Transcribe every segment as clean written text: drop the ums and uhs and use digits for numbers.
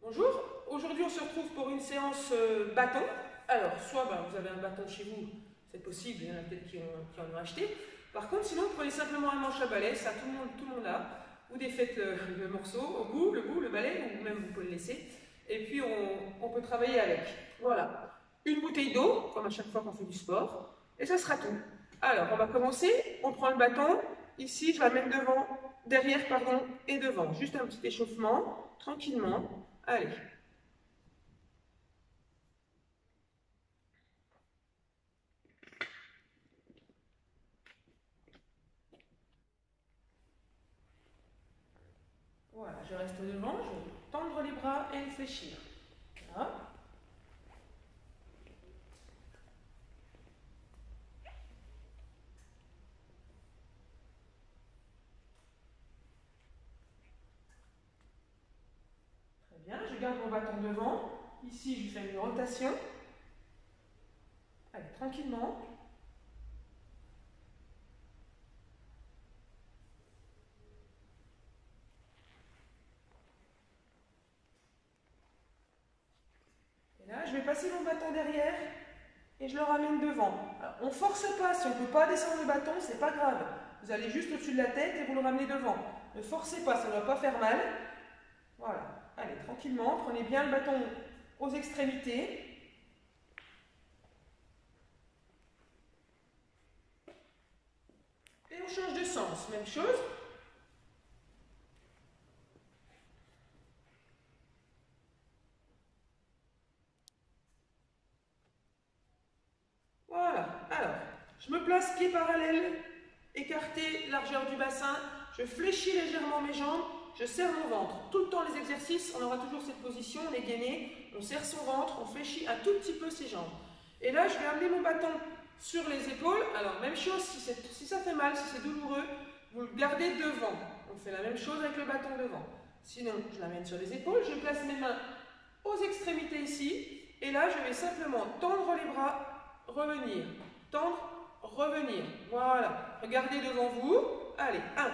Bonjour, aujourd'hui on se retrouve pour une séance bâton. Alors, soit vous avez un bâton chez vous, c'est possible, il y en a peut-être qui en ont acheté. Par contre, sinon, prenez simplement un manche à balai, ça tout le monde a. Ou défaites le morceau au bout, le balai, ou même vous pouvez le laisser. Et puis on peut travailler avec. Voilà. Une bouteille d'eau, comme à chaque fois qu'on fait du sport. Et ça sera tout. Alors, on va commencer. On prend le bâton. Ici, je l'amène devant, derrière, pardon, et devant. Juste un petit échauffement, tranquillement. Allez. Voilà, je reste devant, je vais tendre les bras et infléchir. Voilà. Très bien, je garde mon bâton devant. Ici, je fais une rotation. Allez, tranquillement. Et là, je vais passer mon bâton derrière et je le ramène devant. Alors, on ne force pas, si on ne peut pas descendre le bâton, c'est pas grave. Vous allez juste au-dessus de la tête et vous le ramenez devant. Ne forcez pas, ça ne va pas faire mal. Voilà. Allez, tranquillement, prenez bien le bâton aux extrémités. Et on change de sens, même chose. Voilà. Alors, je me place pied parallèle, écarté, largeur du bassin. Je fléchis légèrement mes jambes. Je serre mon ventre. Tout le temps, les exercices, on aura toujours cette position. On est gainé. On serre son ventre. On fléchit un tout petit peu ses jambes. Et là, je vais amener mon bâton sur les épaules. Alors, même chose, si ça fait mal, si c'est douloureux, vous le gardez devant. On fait la même chose avec le bâton devant. Sinon, je l'amène sur les épaules. Je place mes mains aux extrémités ici. Et là, je vais simplement tendre les bras, revenir, tendre, revenir. Voilà. Regardez devant vous. Allez, 1,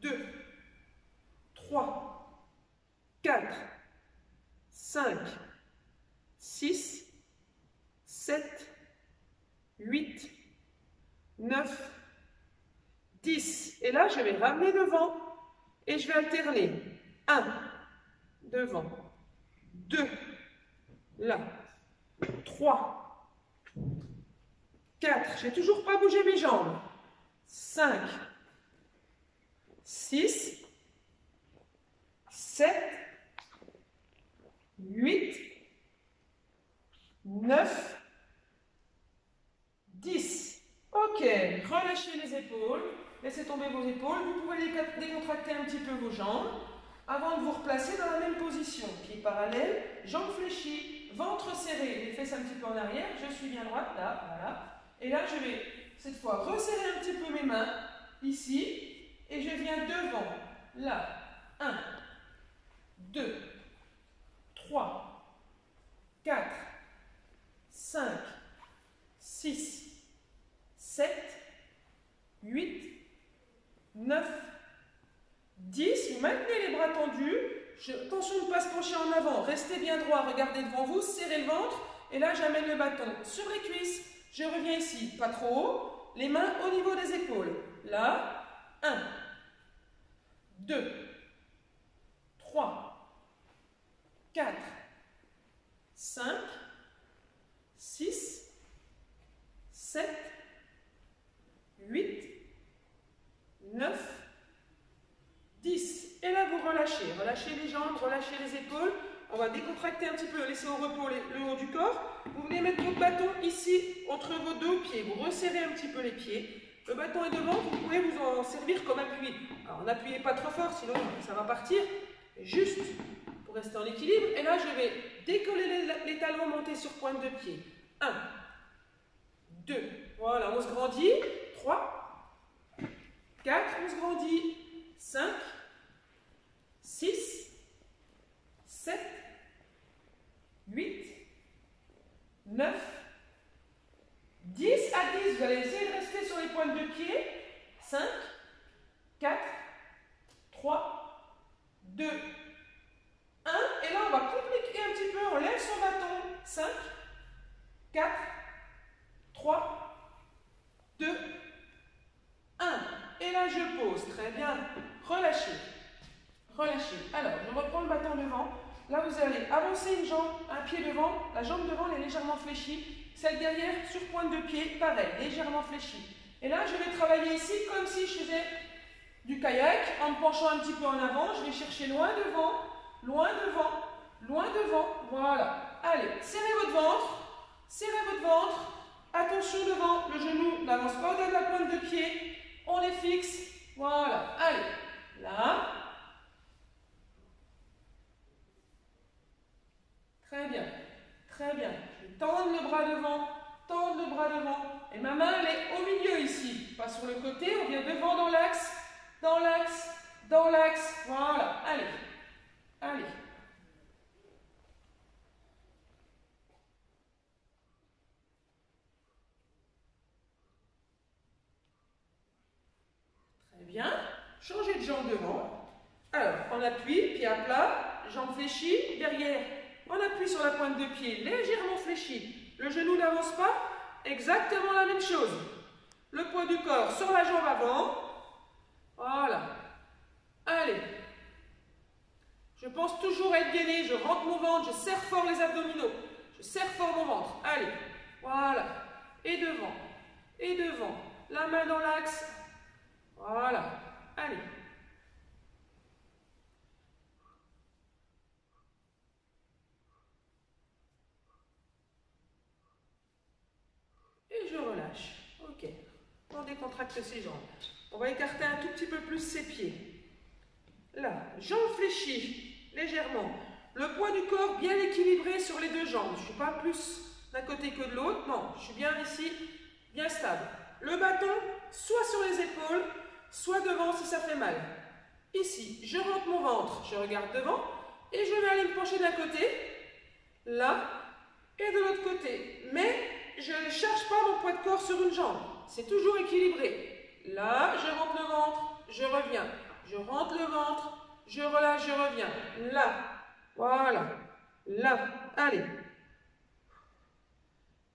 2, 3, 4, 5, 6, 7, 8, 9, 10. Et là, je vais ramener devant et je vais alterner. 1, devant, 2, là, 3, 4, j'ai toujours pas bougé mes jambes. 5, 6, 7, 8, 9, 10. Ok, relâchez les épaules, laissez tomber vos épaules. Vous pouvez décontracter un petit peu vos jambes avant de vous replacer dans la même position. Pieds parallèles, jambes fléchies, ventre serré, les fesses un petit peu en arrière. Je suis bien droite, là, voilà. Et là, je vais cette fois resserrer un petit peu mes mains, ici, et je viens devant, là. 1, 2, 3, 4, 5, 6, 7, 8, 9, 10. Vous maintenez les bras tendus. Attention de ne pas se pencher en avant. Restez bien droit, regardez devant vous, serrez le ventre. Et là, j'amène le bâton sur les cuisses. Je reviens ici, pas trop haut. Les mains au niveau des épaules. Là, 1, 2, 3, 4, 5, 6, 7, 8, 9, 10. Et là, vous relâchez. Relâchez les jambes, relâchez les épaules. On va décontracter un petit peu, laisser au repos le haut du corps. Vous venez mettre votre bâton ici, entre vos deux pieds. Vous resserrez un petit peu les pieds. Le bâton est devant, vous pouvez vous en servir comme appui. Alors, n'appuyez pas trop fort, sinon ça va partir. Juste pour rester en équilibre. Et là, je vais décoller les talons, monter sur pointe de pied. 1, 2, voilà, on se grandit. 3, 4, on se grandit. 5, 6, 7, 8, 9, 10. À 10, vous allez essayer de rester sur les pointes de pied. 5, 4, 3, 2, 1, et là on va compliquer un petit peu, on lève son bâton. 5, 4, 3, 2, 1. Et là je pose, très bien. Relâchez. Relâchez. Alors, je reprends le bâton devant. Là, vous allez avancer une jambe, un pied devant. La jambe devant elle est légèrement fléchie. Celle derrière, sur pointe de pied, pareil, légèrement fléchie. Et là, je vais travailler ici comme si je faisais du kayak, en me penchant un petit peu en avant. Je vais chercher loin devant, loin devant, loin devant. Voilà. Allez, serrez votre ventre. Serrez votre ventre. Attention devant, le genou n'avance pas au-delà de la pointe de pied. On les fixe. Voilà. Allez. Là. Très bien, très bien. Je vais tendre le bras devant, tendre le bras devant. Et ma main, elle est au milieu ici. Pas sur le côté, on vient devant dans l'axe, dans l'axe, dans l'axe. Voilà, allez, allez. Très bien. Changez de jambe devant. Alors, on appuie, pied à plat, jambe fléchie, derrière. On appuie sur la pointe de pied, légèrement fléchie. Le genou n'avance pas, exactement la même chose. Le poids du corps sur la jambe avant. Voilà. Allez. Je pense toujours à être gainé, je rentre mon ventre, je serre fort les abdominaux. Je serre fort mon ventre. Allez. Voilà. Et devant. Et devant. La main dans l'axe. Voilà. Allez. Et je relâche. Ok. On décontracte ses jambes. On va écarter un tout petit peu plus ses pieds. Là, jambes fléchies, légèrement. Le poids du corps bien équilibré sur les deux jambes. Je ne suis pas plus d'un côté que de l'autre. Non, je suis bien ici, bien stable. Le bâton, soit sur les épaules, soit devant si ça fait mal. Ici, je rentre mon ventre, je regarde devant et je vais aller me pencher d'un côté, là, et de l'autre côté. Mais je ne charge pas mon poids de corps sur une jambe. C'est toujours équilibré. Là, je rentre le ventre, je reviens. Je rentre le ventre, je relâche, je reviens. Là, voilà. Là, allez.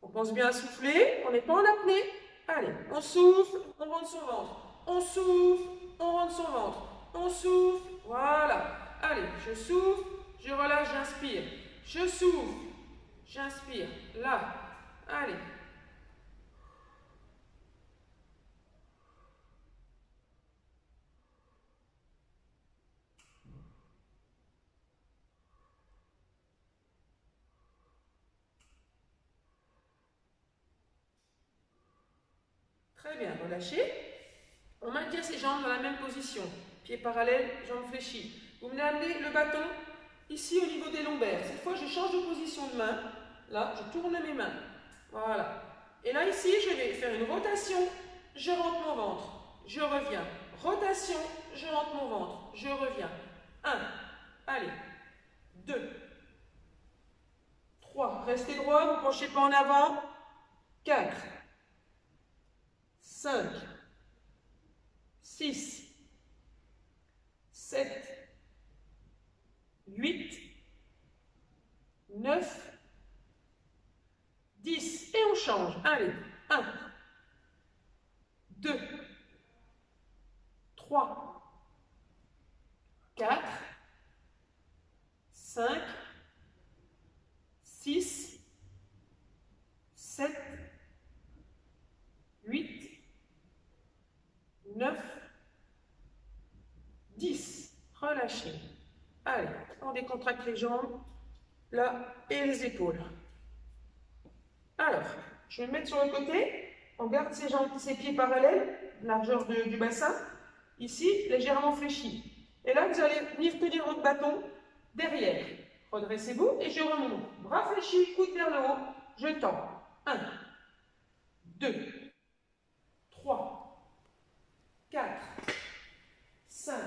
On pense bien à souffler, on n'est pas en apnée. Allez, on souffle, on rentre son ventre. On souffle, on rentre son ventre. On souffle, voilà. Allez, je souffle, je relâche, j'inspire. Je souffle, j'inspire. Là, allez. Très bien, relâchez. On maintient ses jambes dans la même position. Pieds parallèles, jambes fléchies. Vous venez amener le bâton ici au niveau des lombaires. Cette fois, je change de position de main. Là, je tourne mes mains. Voilà. Et là, ici, je vais faire une rotation. Je rentre mon ventre. Je reviens. Rotation. Je rentre mon ventre. Je reviens. 1. Allez. 2. 3. Restez droit. Vous ne penchez pas en avant. 4. 5. 6. 7. 8. 9. 10. Et on change. Allez. 1. 2. 3. 4. 5. 6. 7. 8. 9. 10. Relâchez. Allez, on décontracte les jambes, là, et les épaules. Alors, je vais me mettre sur le côté. On garde ses jambes, ses pieds parallèles, largeur du bassin. Ici, légèrement fléchi. Et là, vous allez venir tenir votre bâton derrière. Redressez-vous et je remonte. Bras fléchis, coude vers le haut. Je tends. 1, 2, 3, 4, 5,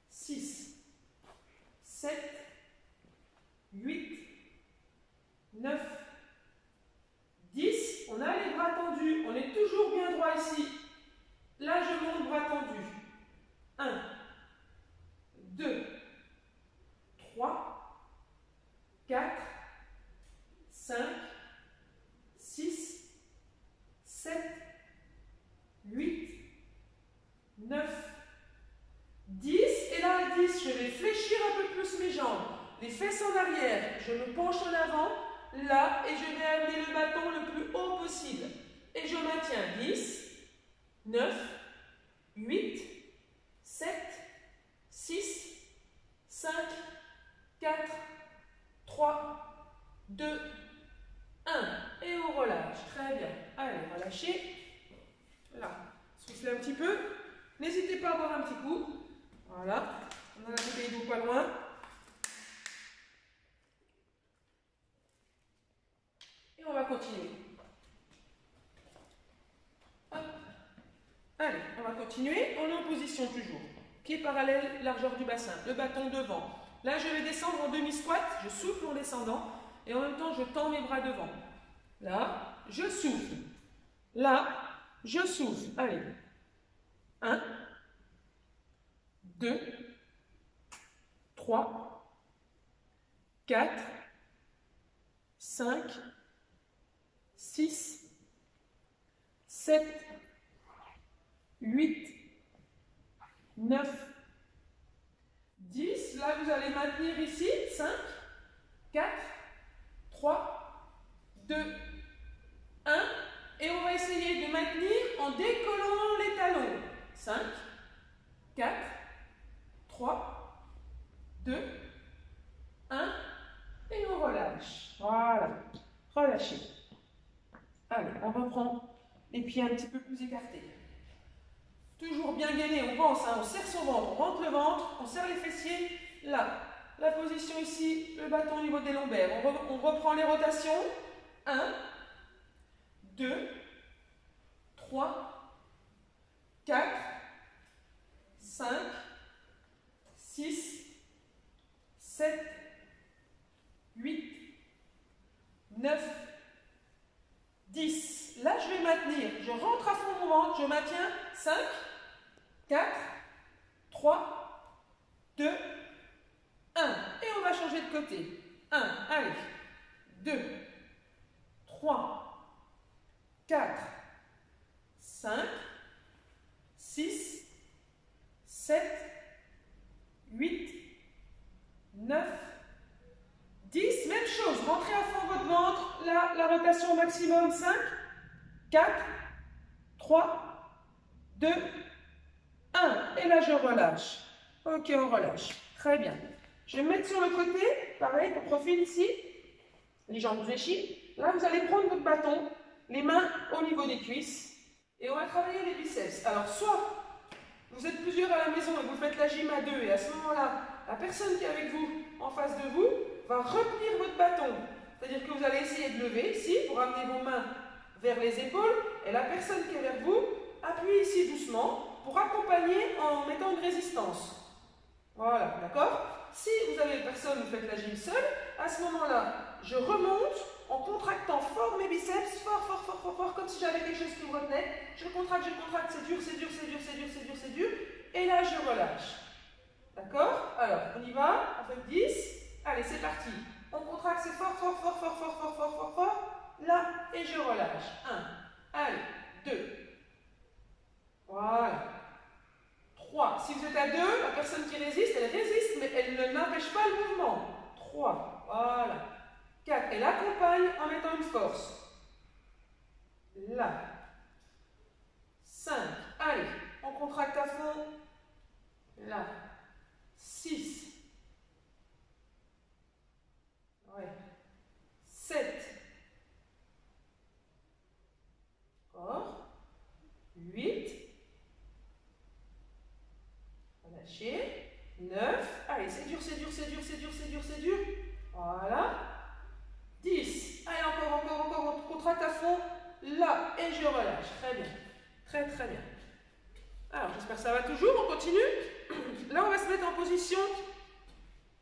6, 7, 8, 9, 10. On a les bras tendus. On est toujours bien droit ici. Là, je monte bras tendus. 1, 2, 3, 10, je vais fléchir un peu plus mes jambes. Les fesses en arrière, je me penche en avant, là, et je vais amener le bâton le plus haut possible. Et je maintiens 10, 9, 8, 7, 6, 5, 4, 3, 2, 1. Et on relâche. Très bien. Allez, relâchez. Là, soufflez un petit peu. N'hésitez pas à boire un petit coup. Voilà. On a la bouteille d'eau pas loin. Et on va continuer. Hop. Allez, on va continuer. On est en position toujours. Pied parallèle, largeur du bassin. Le bâton devant. Là, je vais descendre en demi-squat. Je souffle en descendant. Et en même temps, je tends mes bras devant. Là, je souffle. Là, je souffle. Allez. 1, 2, 3, 4, 5, 6, 7, 8, 9, 10. Là, vous allez maintenir ici. 5, 4, 3, 2, 1. Et on va essayer de maintenir en décollant les talons. 5, 4, 3, 2, 1. Et on relâche. Voilà. Relâchez. Allez, on reprend les pieds un petit peu plus écartés. Toujours bien gainé, on pense, hein, on serre son ventre, on rentre le ventre, on serre les fessiers. Là, la position ici, le bâton au niveau des lombaires. On reprend les rotations. 1, 2, 3, 4, 5, 6, 7, 8, 9, 10. Là, je vais maintenir. Je rentre à fond mon ventre, je maintiens. 5, 4, 3, 2, 1. Et on va changer de côté. 1, allez. 2, 3, 4, 5, 6, 7, 8, 9, 10. Même chose, rentrez à fond votre ventre. Là, la rotation au maximum. 5, 4, 3, 2, 1. Et là, je relâche. Ok, on relâche. Très bien. Je vais me mettre sur le côté. Pareil, pour profil ici. Les jambes fléchies. Là, vous allez prendre votre bâton, les mains au niveau des cuisses. Et on va travailler les biceps. Alors, soit vous êtes plusieurs à la maison et vous faites la gym à 2. Et à ce moment-là, la personne qui est avec vous, en face de vous, va retenir votre bâton. C'est-à-dire que vous allez essayer de lever ici pour amener vos mains vers les épaules. Et la personne qui est vers vous, appuie ici doucement pour accompagner en mettant une résistance. Voilà, d'accord? Si vous avez personne, vous faites la gym seule, à ce moment-là, je remonte en contractant fort mes biceps, fort, fort, fort, fort, fort, comme si j'avais quelque chose qui me retenait. Je contracte, c'est dur, c'est dur, c'est dur, c'est dur, c'est dur, c'est dur. Et là, je relâche. D'accord? Alors, on y va, on fait 10. Allez, c'est parti. On contracte, c'est fort, fort, fort, fort, fort, fort, fort, fort, fort. Là, et je relâche. 1. Allez, 2. Voilà. 3. Si vous êtes à 2, la personne qui résiste, elle résiste, mais elle n'empêche pas le mouvement. 3. Voilà. 4. Elle accompagne en mettant une force. Là. 5. Allez, on contracte à fond. Là. 6. Ouais. 7. Encore. 8. Relâchez. 9. Allez, c'est dur, c'est dur, c'est dur, c'est dur, c'est dur, c'est dur. Voilà. 10. Allez, encore, on contracte à fond. Là, et je relâche. Très bien. Très, très bien. Alors, j'espère que ça va toujours. On continue. Là, on va se mettre en position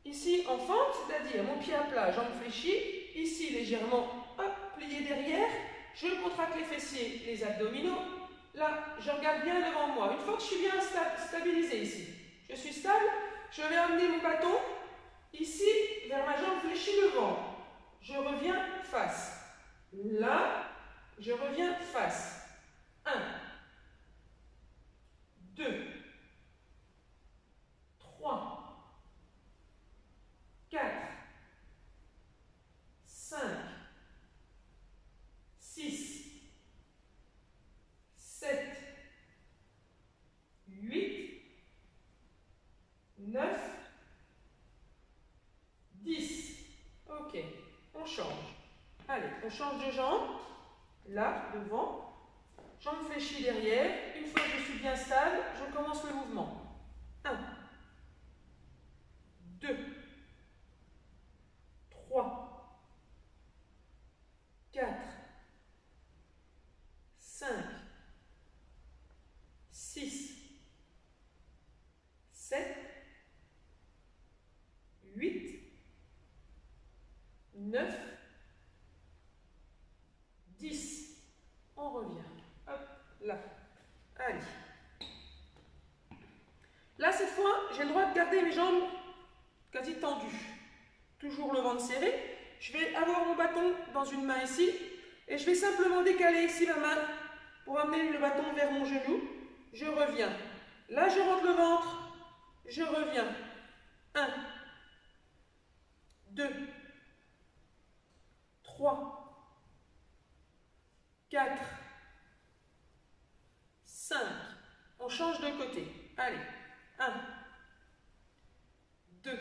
ici en fente, c'est-à-dire mon pied à plat, jambes fléchies. Ici, légèrement, hop, plié derrière. Je contracte les fessiers, les abdominaux. Là, je regarde bien devant moi. Une fois que je suis bien stabilisé ici, je suis stable, je vais amener mon bâton ici vers ma jambe fléchie devant. Je reviens face. Là, je reviens face. 1, 2, 3, Allez, on change de jambe. Là, devant. Jambe fléchie derrière. Une fois que je suis bien stable, je commence le mouvement. 1, 2, 3, 4, 5, 6, 7, 8, 9, 10. On revient. Hop, là. Allez. Là, cette fois, j'ai le droit de garder mes jambes quasi tendues. Toujours le ventre serré. Je vais avoir mon bâton dans une main ici. Et je vais simplement décaler ici ma main pour amener le bâton vers mon genou. Je reviens. Là, je rentre le ventre. Je reviens. 1, 2, 3, 4, 5. On change de côté. Allez. 1, 2,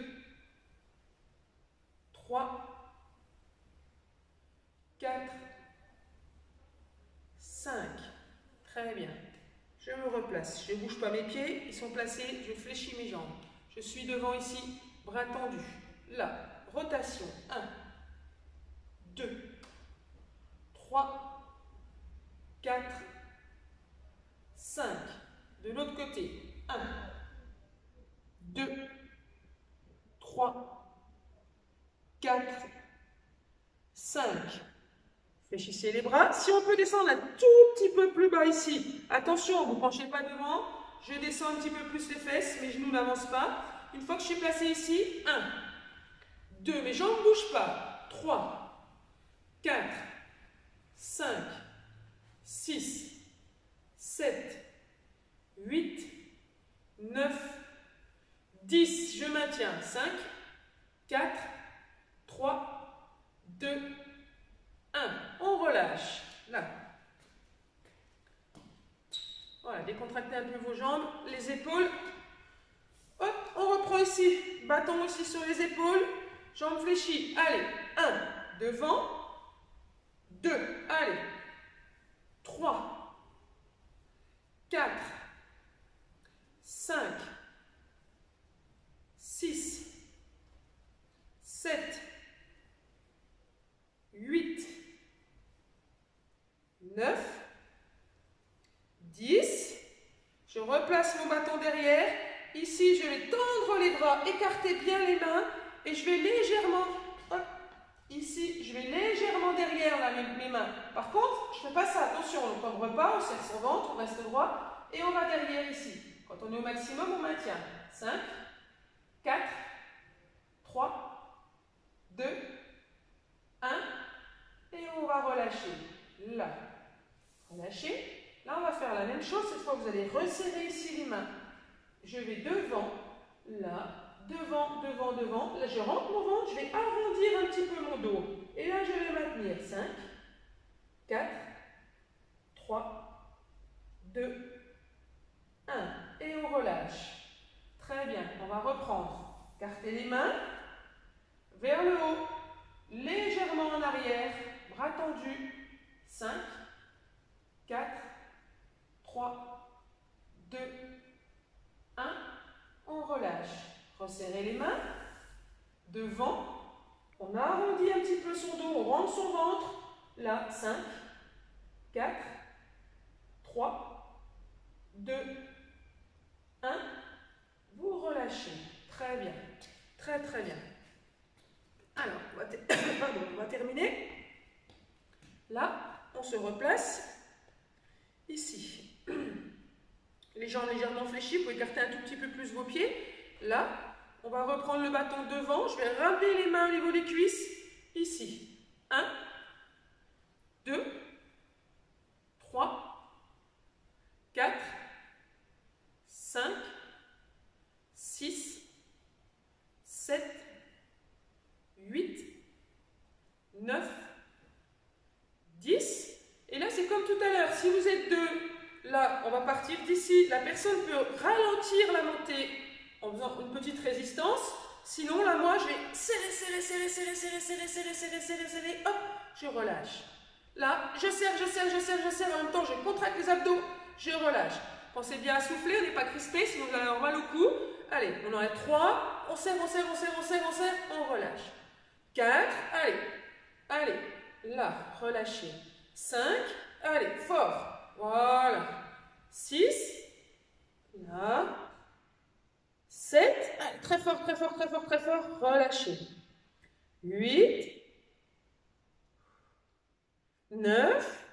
3, 4, 5. Très bien. Je me replace. Je ne bouge pas mes pieds. Ils sont placés. Je fléchis mes jambes. Je suis devant ici. Bras tendus. Là. Rotation. 1, 2, 3, 4, 5. De l'autre côté. 1, 2, 3, 4, 5. Fléchissez les bras. Si on peut descendre un tout petit peu plus bas ici. Attention, vous ne penchez pas devant. Je descends un petit peu plus les fesses. Mes genoux n'avancent pas. Une fois que je suis placé ici, 1, 2, mes jambes ne bougent pas. 3, 4, 5, 6, 7, 8, 9, 10. Je maintiens. 5, 4, 3, 2, 1. On relâche. Là. Voilà, décontractez un peu vos jambes, les épaules. Hop, on reprend ici. Bâton aussi sur les épaules. Jambes fléchies. Allez. 1. Devant. 2. Allez. 3. 4. 5. 6. 7. 8. 9. 10. Je replace mon bâton derrière. Ici, je vais tendre les bras, écarter bien les mains et je vais légèrement, hop, ici, je vais légèrement derrière là, mes mains. Par contre, je ne fais pas ça, attention, on ne tombe pas, on serre son ventre, on reste droit et on va derrière ici. Quand on est au maximum, on maintient. 5, 4, 3, 2, 1 et on va relâcher. Là, relâcher. Là, on va faire la même chose. Cette fois, vous allez resserrer ici les mains. Je vais devant, là, devant, devant, devant. Là, je rentre mon ventre, je vais arrondir un petit peu mon dos. Et là, je vais maintenir. 5, 4, 3, 2, 1. Et on relâche. Très bien. On va reprendre. Cartez les mains vers le haut, légèrement en arrière, bras tendus. 5, 4, 3, 2, 1, on relâche. Resserrez les mains. Devant, on arrondit un petit peu son dos, on rentre son ventre. Là, 5, 4, 3, 2, 1. Vous relâchez. Très bien. Très, très bien. Alors, on va terminer. Là, on se replace. Ici. Les jambes légèrement fléchies, vous pouvez écarter un tout petit peu plus vos pieds. Là, on va reprendre le bâton devant. Je vais ramener les mains au niveau des cuisses. Ici. 1, 2, 3, 4, 5, 6, 7, 8, 9, 10. Et là, c'est comme tout à l'heure. Si vous êtes deux, là, on va partir d'ici. La personne peut ralentir la montée en faisant une petite résistance. Sinon, là, moi, je vais serrer, serrer, serrer, serrer, serrer, serrer, serrer, serrer, serrer, serrer. Hop, je relâche. Là, je serre, je serre, je serre, je serre. En même temps, je contracte les abdos, je relâche. Pensez bien à souffler, on n'est pas crispé, sinon vous allez avoir mal au cou. Allez, on en a 3. On serre, on serre, on serre, on serre, on serre, on relâche. 4, allez, allez, là, relâchez. 5, allez, fort. Voilà. 6, là. 7, allez, très fort, très fort, très fort, très fort, relâchez. 8, 9,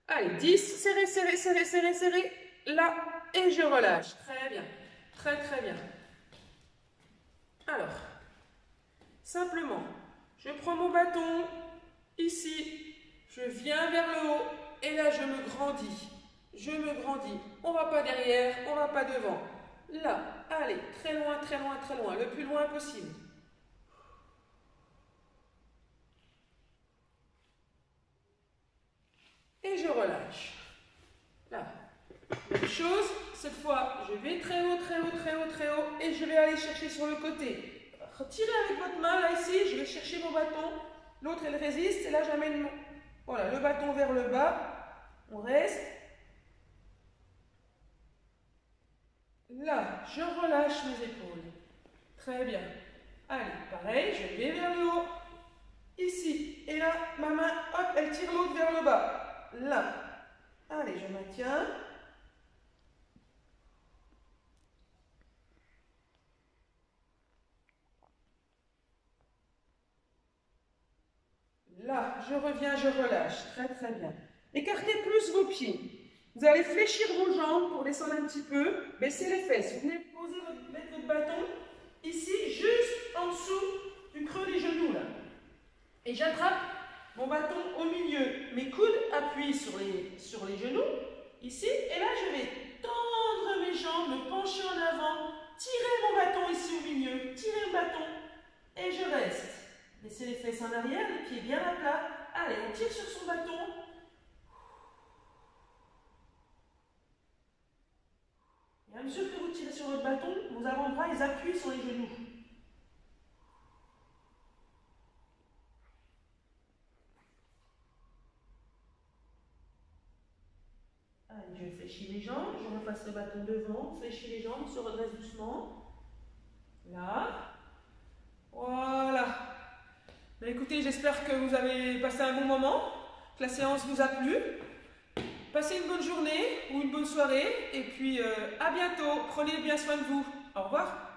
allez, 10, serrez, serrez, serrez, serrez, serrez, là, et je relâche. Très bien, très très bien. Alors, simplement, je prends mon bâton, ici, je viens vers le haut, et là, je me grandis. Je me grandis. On ne va pas derrière, on ne va pas devant. Là, allez, très loin, très loin, très loin, le plus loin possible. Et je relâche. Là, même chose, cette fois, je vais très haut, très haut, très haut, très haut, et je vais aller chercher sur le côté. Retirez avec votre main, là, ici, je vais chercher mon bâton. L'autre, elle résiste, et là, j'amène voilà, le bâton vers le bas. On reste. Là, je relâche mes épaules. Très bien. Allez, pareil, je vais vers le haut. Ici. Et là, ma main, hop, elle tire l'autre vers le bas. Là. Allez, je maintiens. Là, je reviens, je relâche. Très, très bien. Écartez plus vos pieds. Vous allez fléchir vos jambes pour descendre un petit peu. Baissez les fesses. Vous venez mettre votre bâton ici, juste en dessous du creux des genoux. Là. Et j'attrape mon bâton au milieu. Mes coudes appuient sur les genoux. Ici. Et là, je vais tendre mes jambes, me pencher en avant. Tirer mon bâton ici au milieu. Tirer le bâton. Et je reste. Laissez les fesses en arrière, les pieds bien à plat. Allez, on tire sur son bâton. Et à mesure que vous tirez sur votre bâton, vos avant-bras, ils appuient sur les genoux. Allez, je fléchis les jambes, je repasse le bâton devant, fléchis les jambes, on se redresse doucement. Là. Voilà. Mais écoutez, j'espère que vous avez passé un bon moment, que la séance vous a plu. Passez une bonne journée ou une bonne soirée et puis à bientôt. Prenez bien soin de vous. Au revoir.